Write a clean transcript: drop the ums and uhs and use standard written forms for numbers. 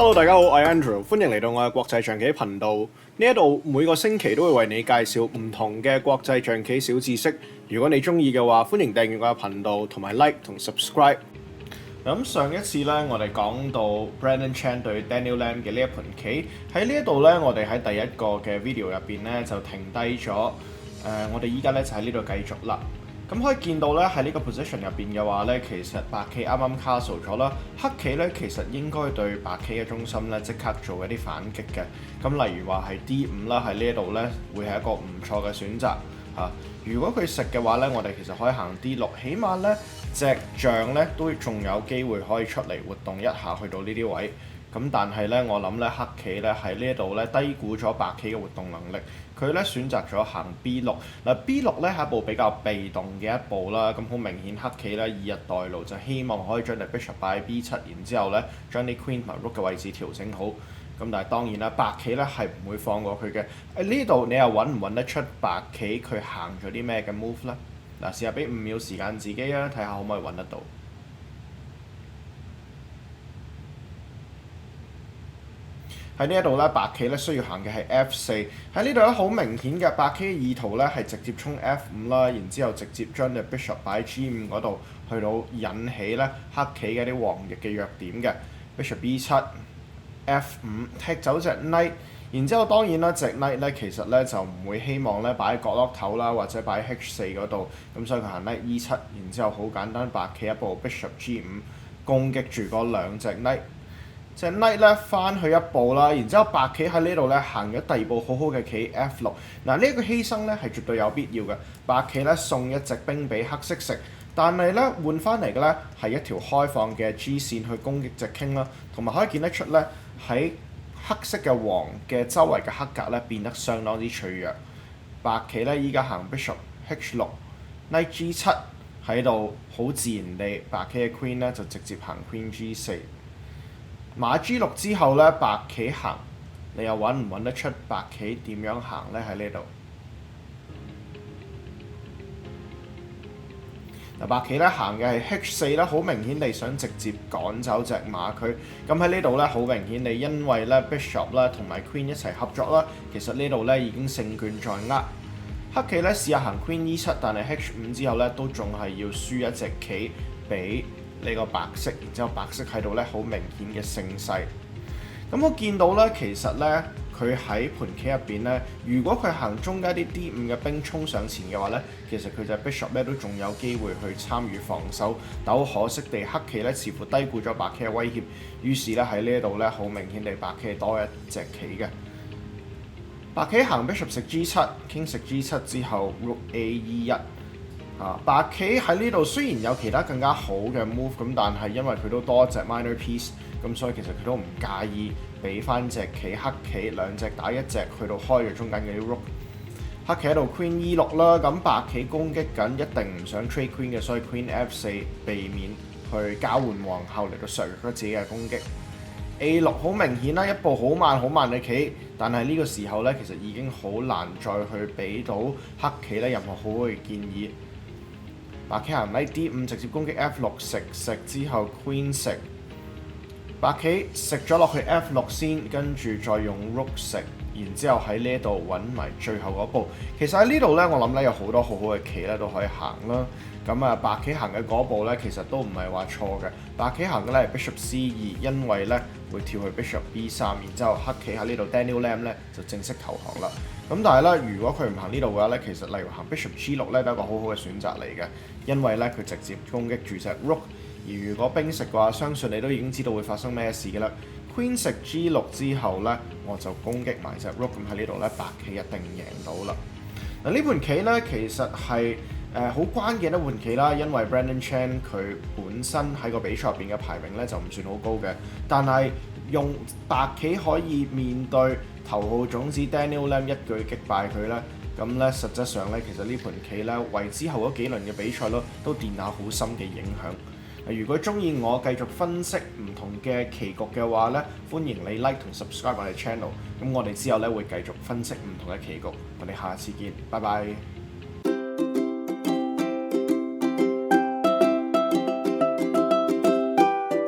Hello，大家好，我係 Andrew，歡迎嚟到我嘅國際象棋頻道。呢一度每個星期都會為你介紹唔同嘅國際象棋小知識。如果你中意嘅話，歡迎訂閱我嘅頻道同埋 Like 同 Subscribe。咁上一次咧，我哋講到 Brendan Chen 對 Daniel Lam 嘅呢一盤棋，喺呢一度咧，我哋喺第一個嘅 video 入邊咧就停低咗。我哋依家咧就喺呢度繼續啦。咁可以見到咧喺呢個 position 入邊嘅話咧，其實白棋啱啱 castle 咗啦，黑棋咧其實應該對白棋嘅中心咧即刻做一啲反擊嘅。咁例如話係 D5 啦，喺呢一度咧會係一個唔錯嘅選擇嚇。如果佢食嘅話咧，我哋其實可以行 D6，起碼咧隻象咧都仲有機會可以出嚟活動一下去到呢啲位。咁但係咧，我諗咧黑棋咧喺呢一度咧低估咗白棋嘅活動能力，佢咧選擇咗行 B6。嗱 B6 咧係一步比較被動嘅一步啦，咁好明顯黑棋咧以逸待勞，就希望可以將隻 Bishop 擺喺 B7，然之後咧將啲 Queen 同 Rook 嘅位置調整好。咁但係當然啦，白棋咧係唔會放過佢嘅。喺呢度你又揾唔揾得出白棋佢行咗啲咩嘅 move 咧？嗱，試下俾5秒時間自己啊，睇下可唔可以揾得到。喺呢一度咧，白棋咧需要行嘅係 F4。喺呢度咧，好明顯嘅白棋嘅意圖咧係直接衝 F5 啦，然之後直接將隻 Bishop 擺喺 G5 嗰度，去到引起咧黑棋嘅啲王翼嘅弱點嘅。Bishop B7、F5 踢走隻 Knight， 然之後當然啦，隻 Knight 咧其實咧就唔會希望咧擺喺角落頭啦，或者擺喺 H4 嗰度，咁所以佢行 Knight E7，然之後好簡單，白棋一步 Bishop G5 攻擊住嗰兩隻 Knight。隻 Knight 咧翻去一步啦，然之後白棋喺呢度咧行咗第二步好好嘅棋 F6。嗱呢一個犧牲咧係絕對有必要嘅。白棋咧送一隻兵俾黑色食，但係咧換翻嚟嘅咧係一條開放嘅 G 線去攻擊隻 King 啦，同埋可以見得出咧喺黑色嘅王嘅周圍嘅黑格咧變得相當之脆弱。白棋咧依家行 Bishop H6、Knight G7 喺度，好自然地白棋嘅 Queen 咧就直接行 Queen G4。馬 G6 之後咧，白棋行，你又揾唔揾得出白棋點樣行咧？喺呢度嗱，白棋咧行嘅係 H4 咧，好明顯地想直接趕走隻馬佢。咁喺呢度咧，好明顯地因為咧 Bishop 啦同埋 Queen 一齊合作啦，其實呢度咧已經勝券在握。黑棋咧試下行 Queen E7，但係 H5 之後咧都仲係要輸一隻棋俾呢個白色，然之後白色喺度咧好明顯嘅勝勢。咁我見到咧，其實咧佢喺盤棋入邊咧，如果佢行中間啲 D5 嘅兵衝上前嘅話咧，其實佢隻 Bishop 咧都仲有機會去參與防守。但好可惜地，黑棋咧似乎低估咗白棋嘅威脅，於是咧喺呢一度咧好明顯地白棋係多一隻棋嘅。白棋行 Bishop 食 G7，King 食 G7 之後 Rook A E1。白棋喺呢度雖然有其他更加好嘅 move， 咁但係因為佢都多一隻 minor piece， 咁所以其實佢都唔介意俾翻隻棋黑棋兩隻打一隻去到開咗中間嘅啲 rook。黑棋喺度 Queen E6 啦，咁白棋攻擊緊，一定唔想 trade Queen 嘅，所以 Queen F4 避免去交換皇后嚟到削弱咗自己嘅攻擊。A6 好明顯啦，一步好慢嘅棋，但係呢個時候咧其實已經好難再去俾到黑棋咧任何好嘅建議。白棋行 Knight D5 直接攻擊 F6 食之後 Queen 食，白棋食咗落去 F6 先，跟住再用 Rook 食，然之後喺呢度揾埋最後嗰步。其實喺呢度咧，我諗咧有好多好好嘅棋咧都可以行啦。咁啊，白棋行嘅嗰步咧，其實都唔係話錯嘅。白棋行嘅咧係 Bishop C2，因為咧會跳去 Bishop B3，然之後黑棋喺呢度 Daniel Lam 咧就正式投降啦。咁但係咧，如果佢唔行呢度嘅話咧，其實例如行 Bishop G6 咧都係一個好好嘅選擇嚟嘅，因為咧佢直接攻擊住隻 Rook。而如果兵食嘅話，相信你都已經知道會發生咩事嘅啦。Queen 食 G6 之後咧，我就攻擊埋隻 Rook， 咁喺呢度咧白棋一定贏到啦。嗱呢盤棋咧其實係好關鍵一盤棋啦，因為 Brendan Chen 佢本身喺個比賽入邊嘅排名咧就唔算好高嘅，但係用白棋可以面對頭號種子 Daniel Lam 一舉擊敗佢咧，咁咧實質上咧其實呢盤棋咧為之後嗰幾輪嘅比賽咯都奠下好深嘅影響。如果中意我繼續分析唔同嘅棋局嘅話咧，歡迎你 like 同 subscribe 我哋 channel。咁我哋之後咧會繼續分析唔同嘅棋局。我哋下次見，拜拜。